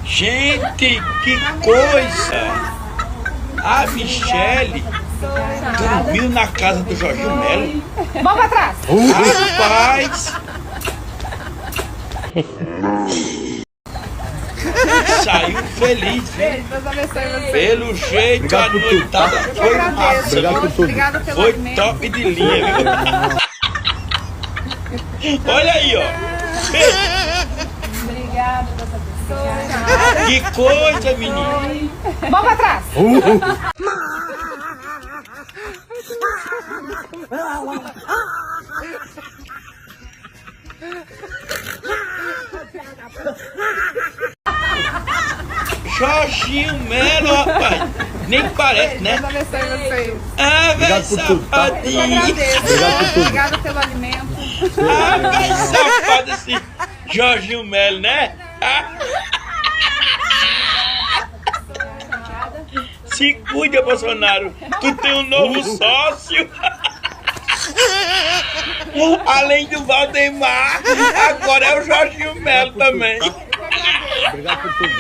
Gente, que coisa! A Michele dormiu na casa do Jorginho Melo. Vamos pra trás! Rapaz! Saiu feliz, viu? Deus abençoe você. Pelo jeito, a noitada foi massa. Obrigado por tudo. Obrigada pelo Foi alimento. top de linha, viu? Olha aí, ó. Obrigada, Deus abençoe. Que coisa, menino. Vamos pra trás! Jorginho Melo, rapaz. Nem parece, né? Deus abençoe você. Ah, velho Eu safadinho. agradeço. Obrigada pelo alimento. Ah, velho safado esse Jorginho Melo, né? Se cuida, Bolsonaro. Tu tem um novo sócio. Além do Valdemar, agora é o Jorginho Melo também. Obrigado por tudo.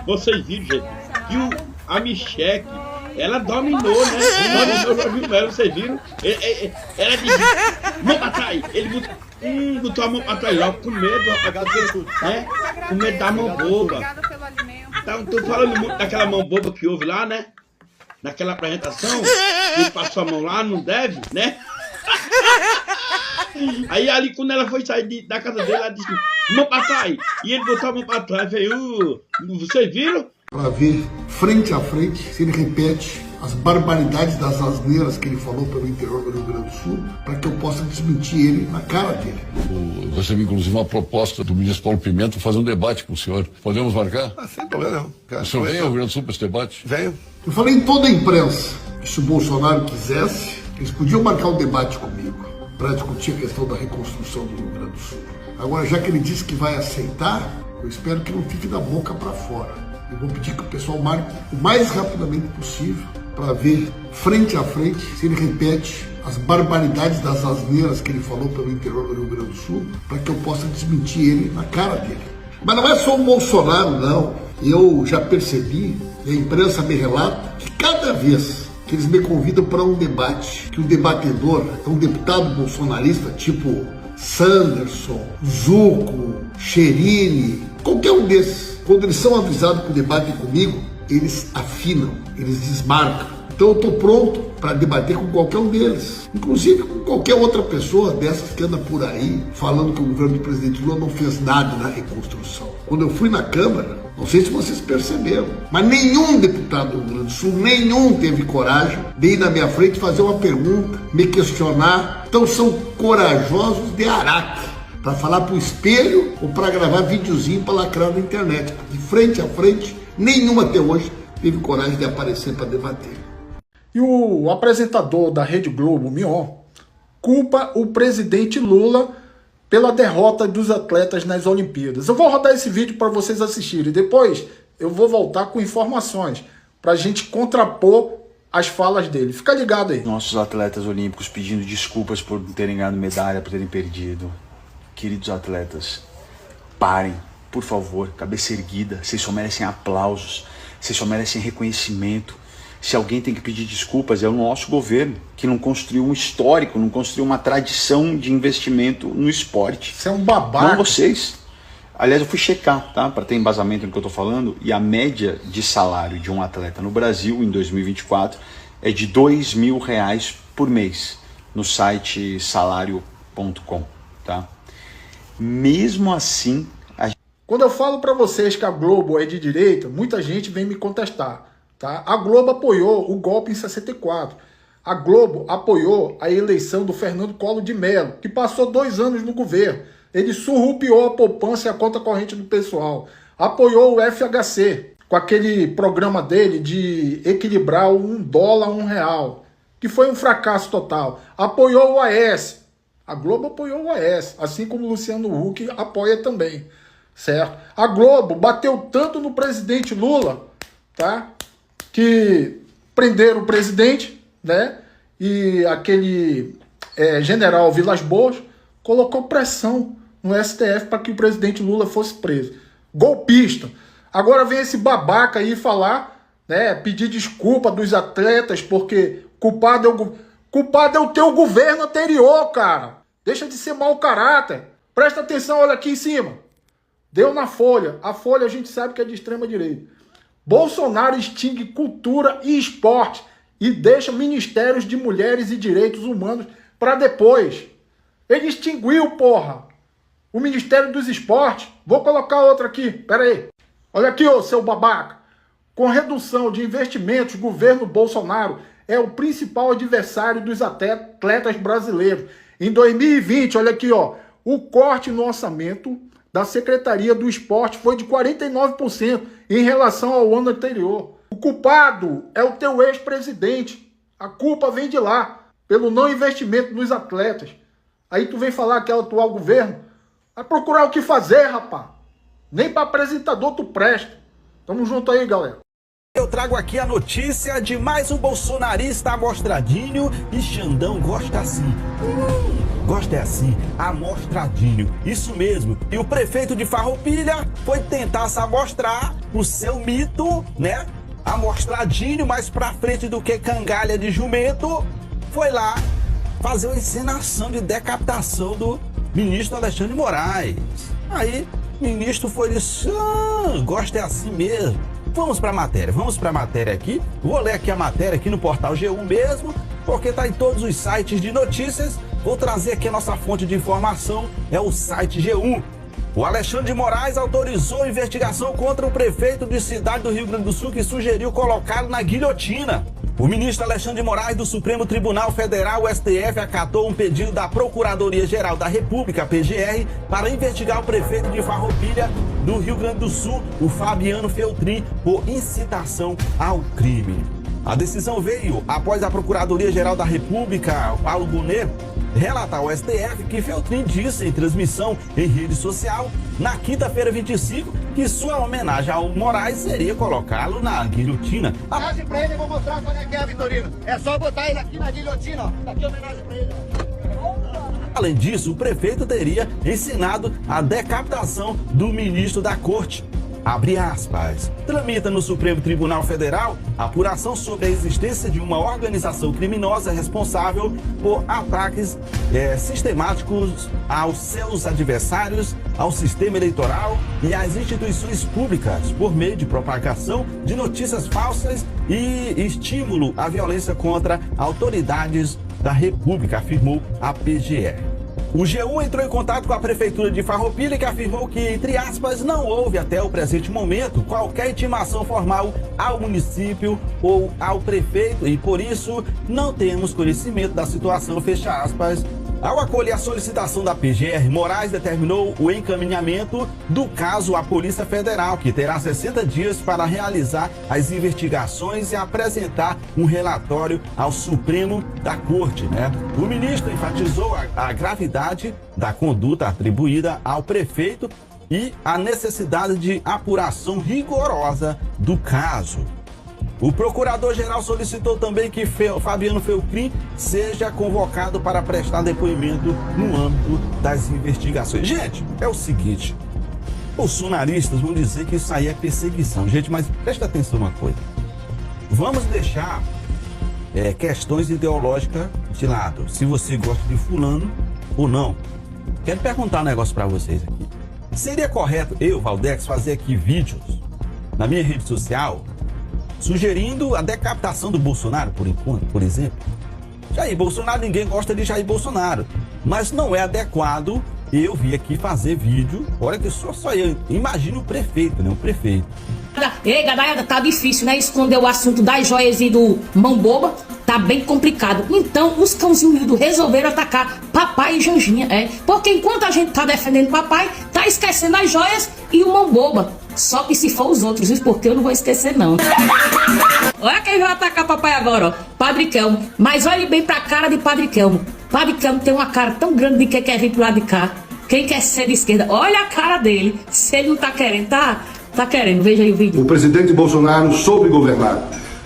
Vocês viram, gente, que a Michele, ela dominou, né? Dominou o Jorginho Melo, vocês viram? Ela disse, mão pra trás. Ele botou a mão pra trás logo, com medo, rapaz. Com medo da mão boba. Obrigada pelo alimento. Então, tô falando muito daquela mão boba que houve lá, né? Naquela apresentação, ele passou a mão lá, não deve, né? Aí ali, quando ela foi sair da casa dele, ela disse, mão pra trás. E ele botou a mão pra trás, veio, vocês viram? Para ver frente a frente se ele repete as barbaridades das asneiras que ele falou pelo interior do Rio Grande do Sul, para que eu possa desmentir ele na cara dele. Eu recebi inclusive uma proposta do ministro Paulo Pimenta fazer um debate com o senhor. Podemos marcar? Sem problema não. O senhor vem ao Rio Grande do Sul para esse debate? Venho. Eu falei em toda a imprensa que se o Bolsonaro quisesse, eles podiam marcar um debate comigo para discutir a questão da reconstrução do Rio Grande do Sul. Agora, já que ele disse que vai aceitar, eu espero que não fique da boca para fora. Eu vou pedir que o pessoal marque o mais rapidamente possível para ver frente a frente se ele repete as barbaridades das asneiras que ele falou pelo interior do Rio Grande do Sul, para que eu possa desmentir ele na cara dele. Mas não é só o Bolsonaro, não. Eu já percebi, e a imprensa me relata, que cada vez que eles me convidam para um debate, que o debatedor é um deputado bolsonarista tipo Sanderson, Zucco, Cherini, qualquer um desses, quando eles são avisados para o debate comigo, eles afinam, eles desmarcam. Então eu estou pronto para debater com qualquer um deles, inclusive com qualquer outra pessoa dessas que anda por aí falando que o governo do presidente Lula não fez nada na reconstrução. Quando eu fui na Câmara, não sei se vocês perceberam, mas nenhum deputado do Rio Grande do Sul, nenhum teve coragem de ir na minha frente fazer uma pergunta, me questionar. Então são corajosos de araque para falar para o espelho ou para gravar videozinho para lacrar na internet. De frente a frente, nenhuma até hoje teve coragem de aparecer para debater. E o apresentador da Rede Globo, Mion, culpa o presidente Lula pela derrota dos atletas nas Olimpíadas. Eu vou rodar esse vídeo para vocês assistirem. Depois eu vou voltar com informações para a gente contrapor as falas dele. Fica ligado aí. Nossos atletas olímpicos pedindo desculpas por não terem ganhado medalha, por terem perdido. Queridos atletas, parem, por favor, cabeça erguida. Vocês só merecem aplausos, vocês só merecem reconhecimento. Se alguém tem que pedir desculpas, é o nosso governo, que não construiu um histórico, não construiu uma tradição de investimento no esporte. Você é um babaca. Não vocês. Aliás, eu fui checar, tá? Para ter embasamento no que eu tô falando, e a média de salário de um atleta no Brasil, em 2024, é de R$2.000 por mês, no site salário.com, tá? Mesmo assim... Quando eu falo para vocês que a Globo é de direita, muita gente vem me contestar. Tá? A Globo apoiou o golpe em 64. A Globo apoiou a eleição do Fernando Collor de Mello, que passou 2 anos no governo. Ele surrupiou a poupança e a conta corrente do pessoal. Apoiou o FHC, com aquele programa dele de equilibrar o $1 a R$1, que foi um fracasso total. Apoiou o AS. A Globo apoiou o AS, assim como o Luciano Huck apoia também. Certo? A Globo bateu tanto no presidente Lula, tá? Que prenderam o presidente, né? E aquele general Vilas Boas colocou pressão no STF para que o presidente Lula fosse preso. Golpista. Agora vem esse babaca aí falar, né, pedir desculpa dos atletas porque culpado é o teu governo anterior, cara. Deixa de ser mau caráter. Presta atenção, olha aqui em cima. Deu na Folha. A Folha a gente sabe que é de extrema direita. Bolsonaro extingue cultura e esporte e deixa ministérios de mulheres e direitos humanos para depois. Ele extinguiu, porra, o Ministério dos Esportes. Vou colocar outro aqui, pera aí. Olha aqui, ô seu babaca. Com redução de investimentos, o governo Bolsonaro é o principal adversário dos atletas brasileiros. Em 2020, olha aqui, ó, o corte no orçamento da Secretaria do Esporte foi de 49% em relação ao ano anterior. O culpado é o teu ex-presidente. A culpa vem de lá, pelo não investimento nos atletas. Aí tu vem falar que é o atual governo. Vai procurar o que fazer, rapaz. Nem para apresentador tu presta. Tamo junto aí, galera. Eu trago aqui a notícia de mais um bolsonarista amostradinho e Xandão gosta assim. Gosta é assim, amostradinho. Isso mesmo. E o prefeito de Farroupilha foi tentar se amostrar o seu mito, né? Amostradinho, mais pra frente do que cangalha de jumento. Foi lá fazer uma encenação de decapitação do ministro Alexandre de Moraes. Aí, o ministro foi disse, gosta é assim mesmo. Vamos pra matéria aqui. Vou ler aqui a matéria aqui no portal G1 mesmo, porque tá em todos os sites de notícias. Vou trazer aqui a nossa fonte de informação, é o site G1. O Alexandre de Moraes autorizou a investigação contra o prefeito de cidade do Rio Grande do Sul que sugeriu colocá-lo na guilhotina. O ministro Alexandre de Moraes do Supremo Tribunal Federal, o STF, acatou um pedido da Procuradoria-Geral da República, PGR, para investigar o prefeito de Farroupilha do Rio Grande do Sul, o Fabiano Feltrin, por incitação ao crime. A decisão veio após a Procuradoria-Geral da República, Paulo Gonet, relatar ao STF que Feltrin disse em transmissão em rede social, na quinta-feira 25, que sua homenagem ao Moraes seria colocá-lo na guilhotina. Homenagem pra ele, eu vou mostrar qual é que é, Vitorino. É só botar ele aqui na guilhotina, ó. Tá aqui a homenagem pra ele. Além disso, o prefeito teria ensinado a decapitação do ministro da Corte. Abre aspas. Tramita no Supremo Tribunal Federal apuração sobre a existência de uma organização criminosa responsável por ataques sistemáticos aos seus adversários, ao sistema eleitoral e às instituições públicas por meio de propagação de notícias falsas e estímulo à violência contra autoridades da República, afirmou a PGR. O G1 entrou em contato com a Prefeitura de Farroupilha, que afirmou que, entre aspas, não houve até o presente momento qualquer intimação formal ao município ou ao prefeito e, por isso, não temos conhecimento da situação, fecha aspas. Ao acolher a solicitação da PGR, Moraes determinou o encaminhamento do caso à Polícia Federal, que terá 60 dias para realizar as investigações e apresentar um relatório ao Supremo da Corte, né? O ministro enfatizou a gravidade da conduta atribuída ao prefeito e a necessidade de apuração rigorosa do caso. O procurador-geral solicitou também que Fabiano Feltrin seja convocado para prestar depoimento no âmbito das investigações. Gente, é o seguinte, bolsonaristas vão dizer que isso aí é perseguição. Gente, mas presta atenção uma coisa. Vamos deixar questões ideológicas de lado. Se você gosta de fulano ou não. Quero perguntar um negócio para vocês aqui. Seria correto eu, Valdex, fazer aqui vídeos na minha rede social sugerindo a decapitação do Bolsonaro, por enquanto, por exemplo? Jair Bolsonaro, ninguém gosta de Jair Bolsonaro, mas não é adequado eu vir aqui fazer vídeo. Olha que só eu, imagina o prefeito, né? O prefeito. Ei, galera, tá difícil, né? Esconder o assunto das joias e do mão boba tá bem complicado. Então, os cãozinhos miúdos resolveram atacar papai e Janjinha, porque enquanto a gente tá defendendo papai, tá esquecendo as joias e o mão boba. Só que se for os outros, isso porque eu não vou esquecer, não. Olha quem vai atacar papai agora, ó. Padre Kelmo. Mas olhe bem pra cara de Padre Kelmo. Padre Kelmo tem uma cara tão grande de quem quer vir pro lado de cá. Quem quer ser de esquerda, olha a cara dele. Se ele não tá querendo, tá querendo. Veja aí o vídeo. O presidente Bolsonaro soube governar.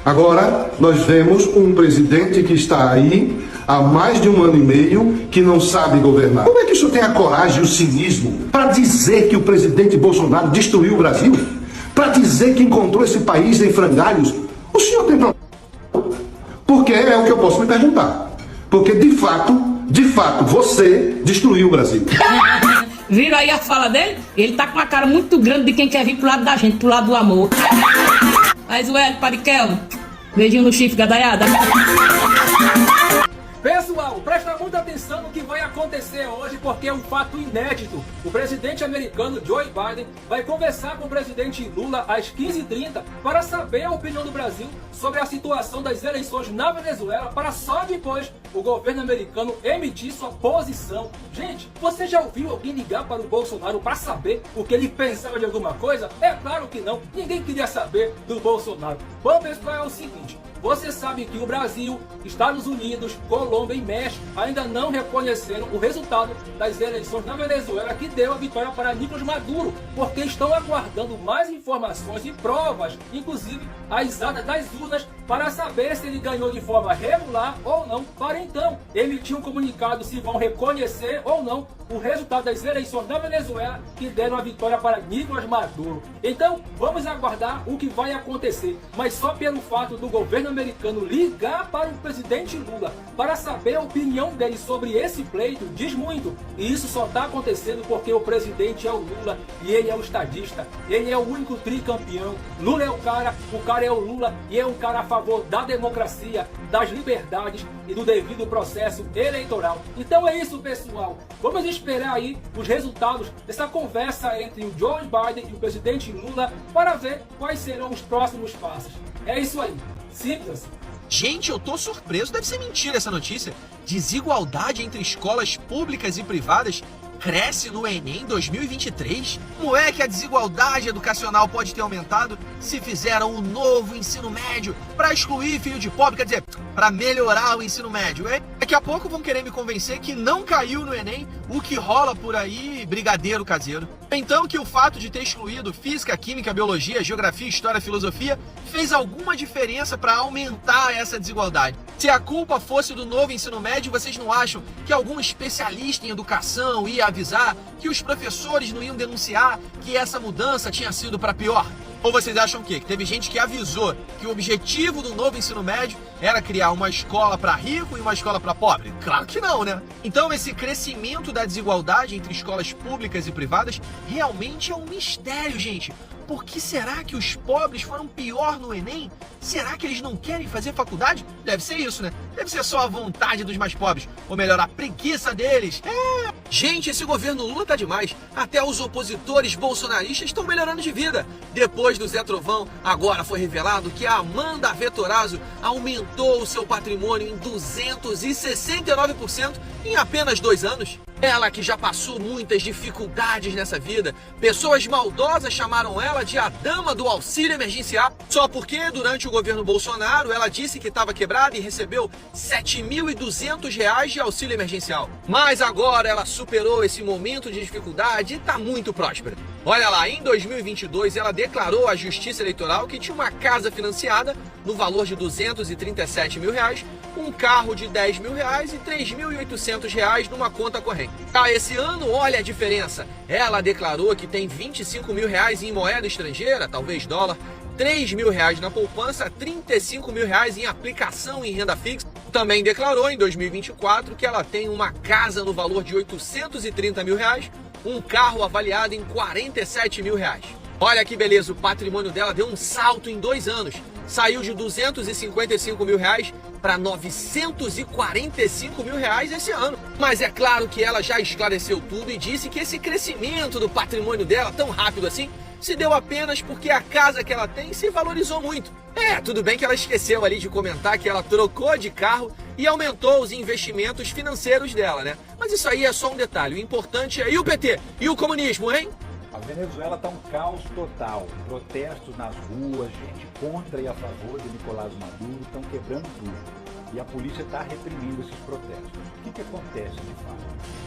Agora, nós vemos um presidente que está aí há mais de 1 ano e meio que não sabe governar. Como é que o senhor tem a coragem e o cinismo para dizer que o presidente Bolsonaro destruiu o Brasil? Para dizer que encontrou esse país em frangalhos? O senhor tem problema? Porque é o que eu posso me perguntar. Porque de fato, você destruiu o Brasil. Viram aí a fala dele? Ele tá com uma cara muito grande de quem quer vir pro lado da gente, pro lado do amor. Mas o Hélio Pariquel, beijinho no chifre, gadaiada. Pessoal, presta muita atenção no que vai acontecer hoje, porque é um fato inédito. O presidente americano Joe Biden vai conversar com o presidente Lula às 15h30 para saber a opinião do Brasil sobre a situação das eleições na Venezuela, para só depois o governo americano emitir sua posição. Gente, você já ouviu alguém ligar para o Bolsonaro para saber o que ele pensava de alguma coisa? É claro que não, ninguém queria saber do Bolsonaro. Bom, pessoal, é o seguinte... Você sabe que o Brasil, Estados Unidos, Colômbia e México ainda não reconheceram o resultado das eleições na Venezuela que deu a vitória para Nicolás Maduro, porque estão aguardando mais informações e provas, inclusive as atas das urnas, para saber se ele ganhou de forma regular ou não, para então emitir um comunicado se vão reconhecer ou não o resultado das eleições na Venezuela que deram a vitória para Nicolás Maduro. Então, vamos aguardar o que vai acontecer, mas só pelo fato do governo americano ligar para o presidente Lula para saber a opinião dele sobre esse pleito diz muito. E isso só está acontecendo porque o presidente é o Lula e ele é o estadista. Ele é o único tricampeão. Lula é o cara é o Lula e é um cara a favor da democracia, das liberdades e do devido processo eleitoral. Então é isso, pessoal. Vamos esperar aí os resultados dessa conversa entre o Joe Biden e o presidente Lula para ver quais serão os próximos passos. É isso aí. Simples assim. Gente, eu tô surpreso, deve ser mentira essa notícia. Desigualdade entre escolas públicas e privadas cresce no Enem 2023? Como é que a desigualdade educacional pode ter aumentado se fizeram um novo ensino médio para excluir filho de pobre, quer dizer, para melhorar o ensino médio, hein? Daqui a pouco vão querer me convencer que não caiu no Enem o que rola por aí, brigadeiro caseiro. Então que o fato de ter excluído física, química, biologia, geografia, história, filosofia fez alguma diferença para aumentar essa desigualdade. Se a culpa fosse do novo ensino médio, vocês não acham que algum especialista em educação ia avisar, que os professores não iam denunciar que essa mudança tinha sido para pior? Ou vocês acham o quê? Que teve gente que avisou que o objetivo do novo ensino médio era criar uma escola para rico e uma escola para pobre? Claro que não, né? Então esse crescimento da desigualdade entre escolas públicas e privadas realmente é um mistério, gente. Por que será que os pobres foram pior no Enem? Será que eles não querem fazer faculdade? Deve ser isso, né? Deve ser só a vontade dos mais pobres. Ou melhor, a preguiça deles. Gente, esse governo Lula tá demais. Até os opositores bolsonaristas estão melhorando de vida. Depois do Zé Trovão, agora foi revelado que a Amanda Vettorazzo aumentou o seu patrimônio em 269% em apenas 2 anos. Ela que já passou muitas dificuldades nessa vida. Pessoas maldosas chamaram ela de a dama do auxílio emergencial. Só porque durante o governo Bolsonaro ela disse que estava quebrada e recebeu R$ 7.200 de auxílio emergencial. Mas agora ela superou esse momento de dificuldade e está muito próspera. Olha lá, em 2022 ela declarou à Justiça Eleitoral que tinha uma casa financiada no valor de R$ 237 mil, um carro de R$ 10 mil e R$ 3.800 numa conta corrente. Esse ano, olha a diferença. Ela declarou que tem R$ 25 mil em moeda estrangeira, talvez dólar, R$ 3 mil na poupança, R$ 35 mil em aplicação em renda fixa. Também declarou em 2024 que ela tem uma casa no valor de R$ 830 mil, um carro avaliado em R$ 47 mil. Olha que beleza, o patrimônio dela deu um salto em 2 anos. Saiu de R$ 255 mil para R$ 945 mil esse ano. Mas é claro que ela já esclareceu tudo e disse que esse crescimento do patrimônio dela tão rápido assim se deu apenas porque a casa que ela tem se valorizou muito. Tudo bem que ela esqueceu ali de comentar que ela trocou de carro e aumentou os investimentos financeiros dela, né? Mas isso aí é só um detalhe. O importante é... E o PT? E o comunismo, hein? A Venezuela está um caos total. Protestos nas ruas, gente contra e a favor de Nicolás Maduro estão quebrando tudo. E a polícia está reprimindo esses protestos. O que acontece de fato?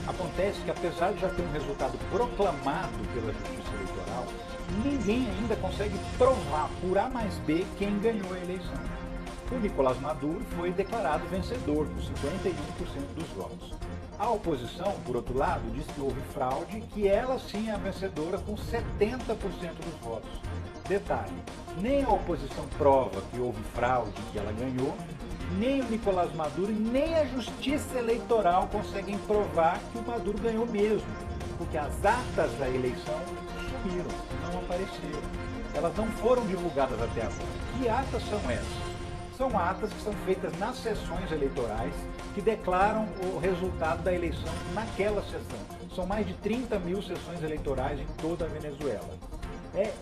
Acontece que apesar de já ter um resultado proclamado pela Justiça Eleitoral, ninguém ainda consegue provar por A mais B quem ganhou a eleição. O Nicolás Maduro foi declarado vencedor com 51% dos votos. A oposição, por outro lado, diz que houve fraude e que ela sim é a vencedora com 70% dos votos. Detalhe, nem a oposição prova que houve fraude e que ela ganhou, nem o Nicolás Maduro e nem a Justiça Eleitoral conseguem provar que o Maduro ganhou mesmo, porque as atas da eleição sumiram, não apareceram. Elas não foram divulgadas até agora. Que atas são essas? São atas que são feitas nas sessões eleitorais que declaram o resultado da eleição naquela sessão. São mais de 30 mil sessões eleitorais em toda a Venezuela.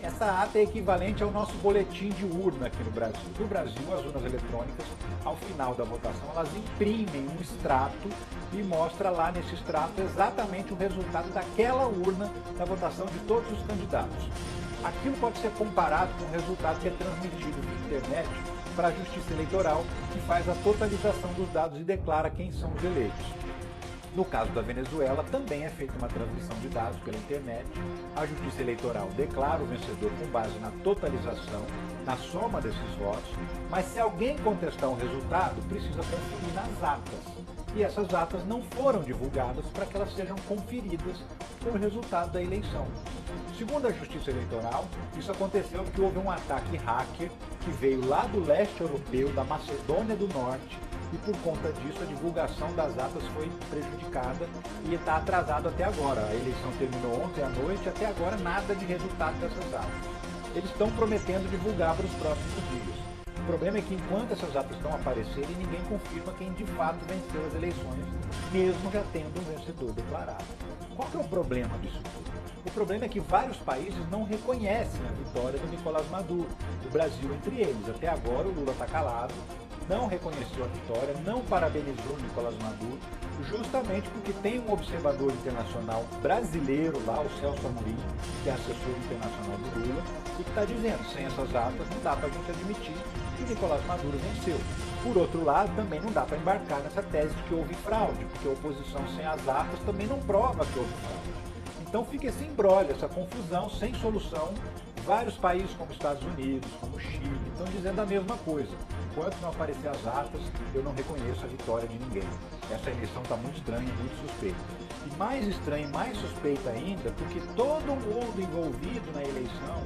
Essa ata é equivalente ao nosso boletim de urna aqui no Brasil. No Brasil, as urnas eletrônicas, ao final da votação, elas imprimem um extrato e mostra lá nesse extrato exatamente o resultado daquela urna da votação de todos os candidatos. Aquilo pode ser comparado com o resultado que é transmitido via internet para a Justiça Eleitoral, que faz a totalização dos dados e declara quem são os eleitos. No caso da Venezuela, também é feita uma transmissão de dados pela internet. A Justiça Eleitoral declara o vencedor com base na totalização, na soma desses votos, mas se alguém contestar o resultado, precisa conferir nas atas. E essas atas não foram divulgadas para que elas sejam conferidas com o resultado da eleição. Segundo a Justiça Eleitoral, isso aconteceu porque houve um ataque hacker que veio lá do leste europeu, da Macedônia do Norte, e por conta disso a divulgação das atas foi prejudicada e está atrasado até agora. A eleição terminou ontem à noite, até agora nada de resultado dessas atas. Eles estão prometendo divulgar para os próximos dias. O problema é que enquanto essas atas estão aparecendo, ninguém confirma quem de fato venceu as eleições, mesmo já tendo um vencedor declarado. Qual que é o problema disso tudo? O problema é que vários países não reconhecem a vitória do Nicolás Maduro, o Brasil entre eles. Até agora o Lula está calado, não reconheceu a vitória, não parabenizou o Nicolás Maduro, justamente porque tem um observador internacional brasileiro lá, o Celso Amorim, que é assessor internacional do Lula, e que está dizendo, sem essas atas não dá para a gente admitir que o Nicolás Maduro venceu. Por outro lado, também não dá para embarcar nessa tese de que houve fraude, porque a oposição sem as atas também não prova que houve fraude. Então fica esse imbróglio, essa confusão, sem solução. Vários países como Estados Unidos, como Chile, estão dizendo a mesma coisa. Enquanto não aparecer as atas, eu não reconheço a vitória de ninguém. Essa eleição está muito estranha, muito suspeita. E mais estranha e mais suspeita ainda, porque todo mundo envolvido na eleição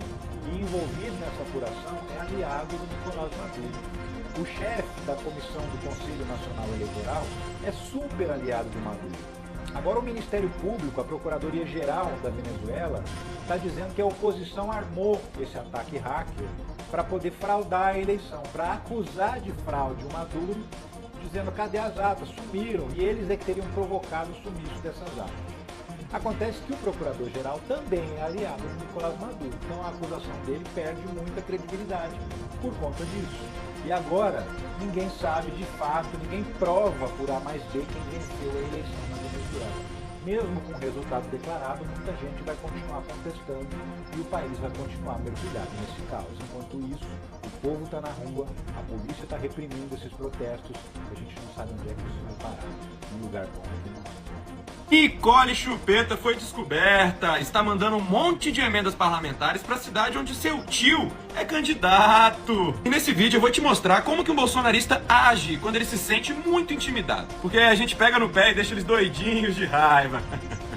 e envolvido nessa apuração é aliado do Nicolás Maduro. O chefe da comissão do Conselho Nacional Eleitoral é super aliado do Maduro. Agora o Ministério Público, a Procuradoria-Geral da Venezuela, está dizendo que a oposição armou esse ataque hacker para poder fraudar a eleição, para acusar de fraude o Maduro, dizendo cadê as atas, sumiram, e eles é que teriam provocado o sumiço dessas atas. Acontece que o Procurador-Geral também é aliado do Nicolás Maduro, então a acusação dele perde muita credibilidade por conta disso. E agora, ninguém sabe de fato, ninguém prova por A mais B quem venceu a eleição na Venezuela. Mesmo com o resultado declarado, muita gente vai continuar contestando e o país vai continuar mergulhado nesse caos. Enquanto isso, o povo está na rua, a polícia está reprimindo esses protestos, a gente não sabe onde é que isso vai parar. Um lugar bom aqui não. Nicole Chupeta foi descoberta, está mandando um monte de emendas parlamentares para a cidade onde seu tio é candidato. E nesse vídeo eu vou te mostrar como que um bolsonarista age quando ele se sente muito intimidado. Porque a gente pega no pé e deixa eles doidinhos de raiva.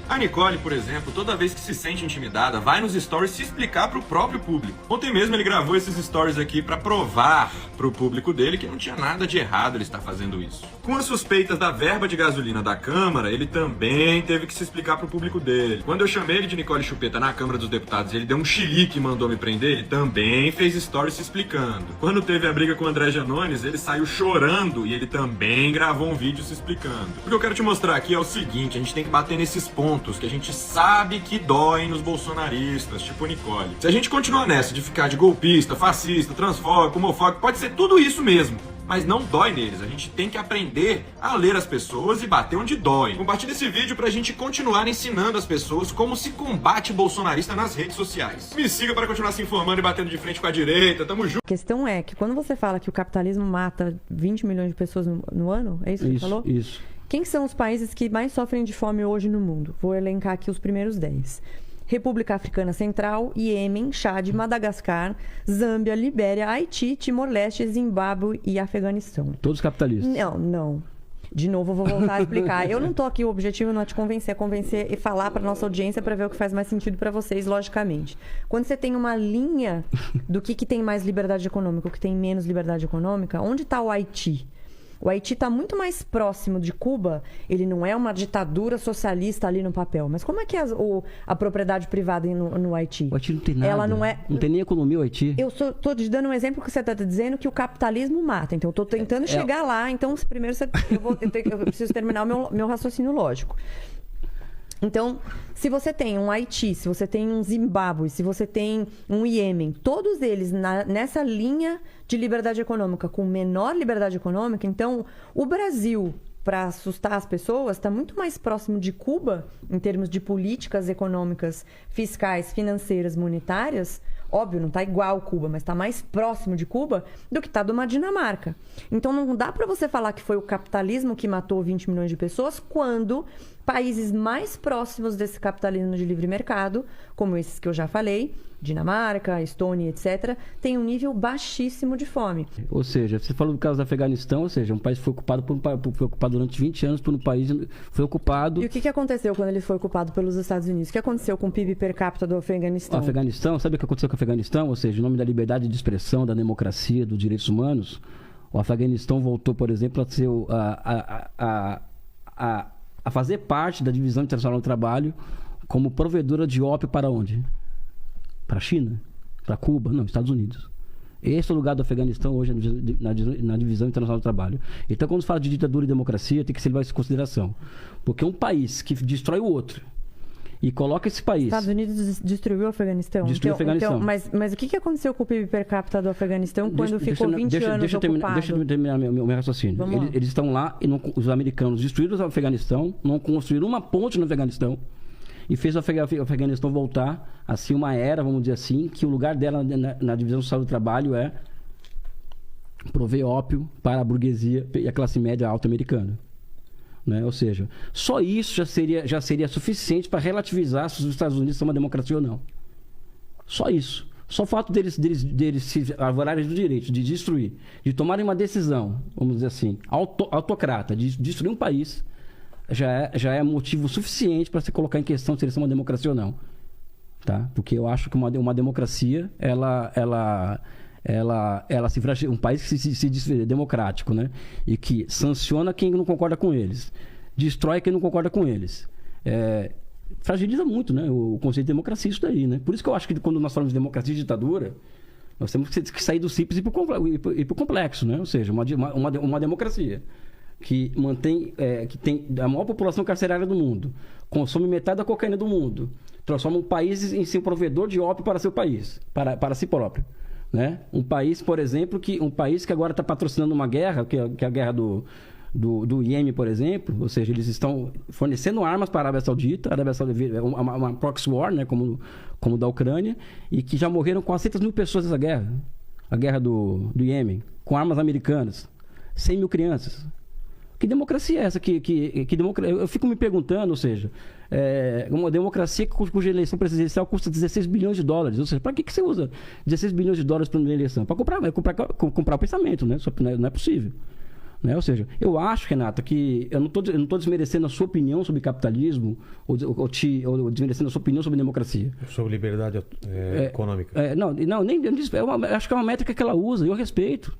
A Nicole, por exemplo, toda vez que se sente intimidada, vai nos stories se explicar pro próprio público. Ontem mesmo ele gravou esses stories aqui pra provar pro público dele que não tinha nada de errado ele estar fazendo isso. Com as suspeitas da verba de gasolina da Câmara, ele também teve que se explicar pro público dele. Quando eu chamei ele de Nicole Chupeta na Câmara dos Deputados e ele deu um chilique e mandou me prender, ele também fez stories se explicando. Quando teve a briga com o André Janones, ele saiu chorando e ele também gravou um vídeo se explicando. O que eu quero te mostrar aqui é o seguinte, a gente tem que bater nesses pontos que a gente sabe que doem nos bolsonaristas, tipo Nicole. Se a gente continuar nessa de ficar de golpista, fascista, transfóbico, homofóbico, pode ser tudo isso mesmo, mas não dói neles. A gente tem que aprender a ler as pessoas e bater onde dói. Compartilha esse vídeo pra gente continuar ensinando as pessoas como se combate bolsonarista nas redes sociais. Me siga para continuar se informando e batendo de frente com a direita. Tamo junto. A questão é que quando você fala que o capitalismo mata 20 milhões de pessoas no ano, é isso que você falou? Isso. Quem são os países que mais sofrem de fome hoje no mundo? Vou elencar aqui os primeiros 10. República Africana Central, Iêmen, Chad, Madagascar, Zâmbia, Libéria, Haiti, Timor-Leste, Zimbábue e Afeganistão. Todos capitalistas. Não. De novo, eu vou voltar a explicar. Eu não tô aqui, o objetivo não é te convencer, é convencer e falar para nossa audiência para ver o que faz mais sentido para vocês, logicamente. Quando você tem uma linha do que tem mais liberdade econômica, o que tem menos liberdade econômica, onde está o Haiti? O Haiti está muito mais próximo de Cuba, ele não é uma ditadura socialista ali no papel, mas como é que é a propriedade privada no Haiti? O Haiti não tem nada. Ela não é... Não tem nem economia o Haiti. Eu estou te dando um exemplo que você está dizendo que o capitalismo mata, então eu estou tentando chegar lá, então primeiro eu preciso terminar o meu raciocínio lógico. Então, se você tem um Haiti, se você tem um Zimbábue, se você tem um Iêmen, todos eles nessa linha de liberdade econômica, com menor liberdade econômica, então o Brasil, para assustar as pessoas, está muito mais próximo de Cuba, em termos de políticas econômicas, fiscais, financeiras, monetárias. Óbvio, não está igual Cuba, mas está mais próximo de Cuba do que está de uma Dinamarca. Então não dá para você falar que foi o capitalismo que matou 20 milhões de pessoas quando países mais próximos desse capitalismo de livre mercado, como esses que eu já falei, Dinamarca, Estônia, etc., têm um nível baixíssimo de fome. Ou seja, você falou do caso do Afeganistão, ou seja, um país foi ocupado durante 20 anos por um país foi ocupado... E o que aconteceu quando ele foi ocupado pelos Estados Unidos? O que aconteceu com o PIB per capita do Afeganistão? O Afeganistão, sabe o que aconteceu com o Afeganistão? Ou seja, em nome da liberdade de expressão, da democracia, dos direitos humanos, o Afeganistão voltou, por exemplo, a ser a fazer parte da Divisão Internacional do Trabalho como provedora de ópio para onde? Para a China? Para Cuba? Não, Estados Unidos. Esse é o lugar do Afeganistão hoje na Divisão Internacional do Trabalho. Então, quando se fala de ditadura e democracia, tem que ser levado isso em consideração. Porque um país que destrói o outro e coloca esse país... Estados Unidos destruiu o Afeganistão? Destruiu o Afeganistão. Mas o que aconteceu com o PIB per capita do Afeganistão quando ficou 20 anos ocupado? Deixa eu terminar meu raciocínio. Eles estão lá e os americanos destruíram o Afeganistão, não construíram uma ponte no Afeganistão e fez o Afeganistão voltar a ser uma era, vamos dizer assim, que o lugar dela na Divisão Social do Trabalho é prover ópio para a burguesia e a classe média alta americana. Né? Ou seja, só isso já seria suficiente para relativizar se os Estados Unidos são uma democracia ou não. Só isso. Só o fato deles se arvorarem do direito de destruir, de tomarem uma decisão, vamos dizer assim, autocrata, de destruir um país, já é motivo suficiente para se colocar em questão se eles são uma democracia ou não. Tá? Porque eu acho que uma democracia, um país que se diz democrático, né? E que sanciona quem não concorda com eles, destrói quem não concorda com eles, fragiliza muito, né, o conceito de democracia, isso daí, né? Por isso que eu acho que quando nós falamos de democracia e ditadura, nós temos que sair do simples e ir para o complexo, né? Ou seja, uma democracia que mantém, que tem a maior população carcerária do mundo, consome metade da cocaína do mundo, transforma um país em seu provedor de ópio para seu país, para si próprio. Né? Um país, por exemplo, que agora está patrocinando uma guerra, que é a guerra do Iêmen, por exemplo, ou seja, eles estão fornecendo armas para a Arábia Saudita, uma proxy war, né, como da Ucrânia, e que já morreram 400 mil pessoas nessa guerra, a guerra do Iêmen, com armas americanas, 100 mil crianças. Que democracia é essa? Eu fico me perguntando, ou seja, uma democracia cuja eleição presidencial custa 16 bilhões de dólares. Ou seja, para que você usa 16 bilhões de dólares para uma eleição? Para comprar o pensamento, né? Não é possível. Né? Ou seja, eu acho, Renata, que eu não estou desmerecendo a sua opinião sobre capitalismo ou desmerecendo a sua opinião sobre democracia. Sobre liberdade econômica. Eu acho que é uma métrica que ela usa e eu respeito.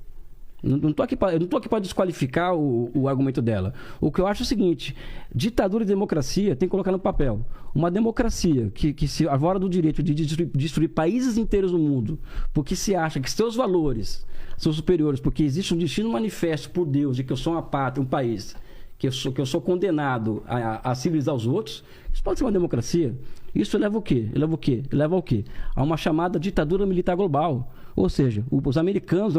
Eu não estou aqui para desqualificar o argumento dela. O que eu acho é o seguinte: ditadura e democracia tem que colocar no papel. Uma democracia que se arvora do direito de destruir países inteiros do mundo, porque se acha que seus valores são superiores, porque existe um destino manifesto por Deus de que eu sou uma pátria, um país, que eu sou condenado a civilizar os outros. Isso pode ser uma democracia. Isso leva o quê? Leva ao quê? A uma chamada ditadura militar global. Ou seja, os americanos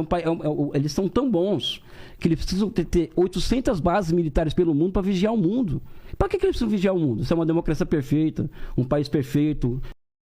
eles são tão bons que eles precisam ter 800 bases militares pelo mundo para vigiar o mundo. Para que eles precisam vigiar o mundo? Isso é uma democracia perfeita, um país perfeito,